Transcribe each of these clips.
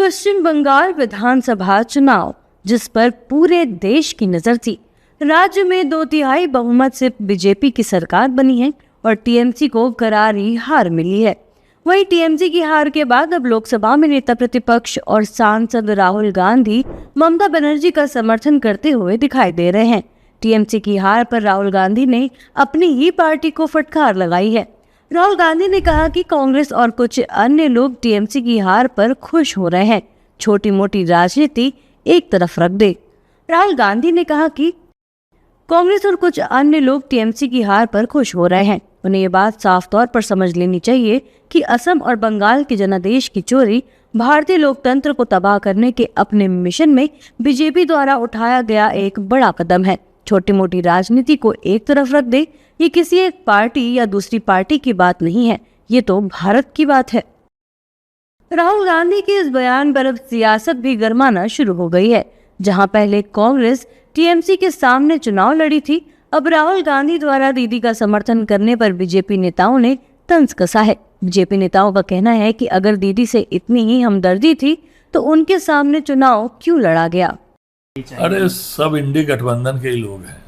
पश्चिम बंगाल विधानसभा चुनाव, जिस पर पूरे देश की नजर थी। राज्य में 2/3 बहुमत से बीजेपी की सरकार बनी है और टीएमसी को करारी हार मिली है। वहीं टीएमसी की हार के बाद अब लोकसभा में नेता प्रतिपक्ष और सांसद राहुल गांधी ममता बनर्जी का समर्थन करते हुए दिखाई दे रहे हैं। टीएमसी की हार पर राहुल गांधी ने अपनी ही पार्टी को फटकार लगाई है। राहुल गांधी ने कहा कि कांग्रेस और कुछ अन्य लोग टीएमसी की हार पर खुश हो रहे हैं। छोटी मोटी राजनीति एक तरफ रख दे। राहुल गांधी ने कहा कि कांग्रेस और कुछ अन्य लोग टीएमसी की हार पर खुश हो रहे हैं। उन्हें ये बात साफ तौर पर समझ लेनी चाहिए कि असम और बंगाल के जनादेश की चोरी भारतीय लोकतंत्र को तबाह करने के अपने मिशन में बीजेपी द्वारा उठाया गया एक बड़ा कदम है। छोटी मोटी राजनीति को एक तरफ रख दे। ये किसी एक पार्टी या दूसरी पार्टी की बात नहीं है, ये तो भारत की बात है। राहुल गांधी के इस बयान पर अब सियासत भी गरमाना शुरू हो गई है। जहां पहले कांग्रेस टीएमसी के सामने चुनाव लड़ी थी, अब राहुल गांधी द्वारा दीदी का समर्थन करने पर बीजेपी नेताओं ने तंज कसा है। बीजेपी नेताओं का कहना है कि अगर दीदी से इतनी ही हमदर्दी थी तो उनके सामने चुनाव क्यों लड़ा गया। अरे सब इंडी गठबंधन के ही लोग हैं,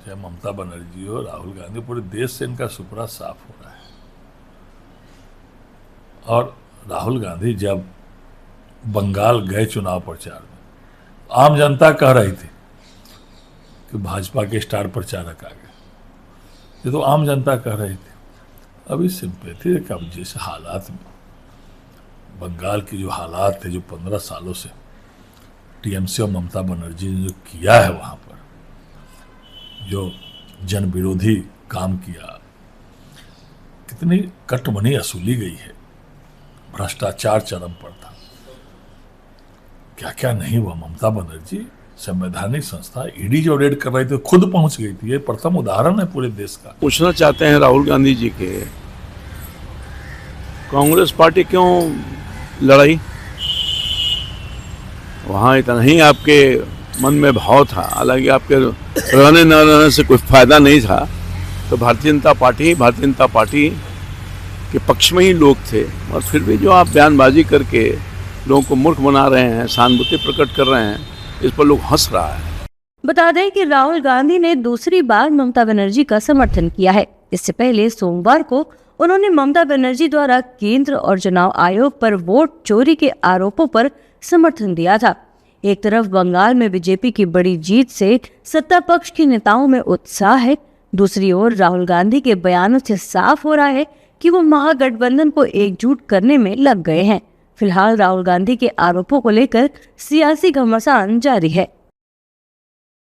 चाहे ममता बनर्जी हो, राहुल गांधी, पूरे देश से इनका सुपड़ा साफ हो रहा है। और राहुल गांधी जब बंगाल गए चुनाव प्रचार में, आम जनता कह रही थी कि भाजपा के स्टार प्रचारक आ गए। ये तो आम जनता कह रही थी। अभी सिंपैथी है कि अब जिस हालात में बंगाल की जो हालात थे, जो 15 सालों से टीएमसी और ममता बनर्जी ने जो किया है, वहाँ पर जो जन विरोधी काम किया, कितनी कटमनी असूली गई है, भ्रष्टाचार चरम पर था, क्या क्या नहीं हुआ। ममता बनर्जी संवैधानिक संस्था ईडी जो रेड कर रही थी खुद पहुंच गई थी। ये प्रथम उदाहरण है पूरे देश का। पूछना चाहते हैं राहुल गांधी जी के, कांग्रेस पार्टी क्यों लड़ाई? वहाँ इतना ही आपके मन में भाव था, हालांकि आपके रहने न रहने से कोई फायदा नहीं था। तो भारतीय जनता पार्टी के पक्ष में ही लोग थे, और फिर भी जो आप बयानबाजी करके लोगों को मूर्ख बना रहे हैं, सहानुभूति प्रकट कर रहे हैं, इस पर लोग हंस रहा है। बता दें कि राहुल गांधी ने दूसरी बार ममता बनर्जी का समर्थन किया है। इससे पहले सोमवार को उन्होंने ममता बनर्जी द्वारा केंद्र और चुनाव आयोग पर वोट चोरी के आरोपों पर समर्थन दिया था। एक तरफ बंगाल में बीजेपी की बड़ी जीत से सत्ता पक्ष के नेताओं में उत्साह है, दूसरी ओर राहुल गांधी के बयानों से साफ हो रहा है कि वो महागठबंधन को एकजुट करने में लग गए हैं। फिलहाल राहुल गांधी के आरोपों को लेकर सियासी घमासान जारी है।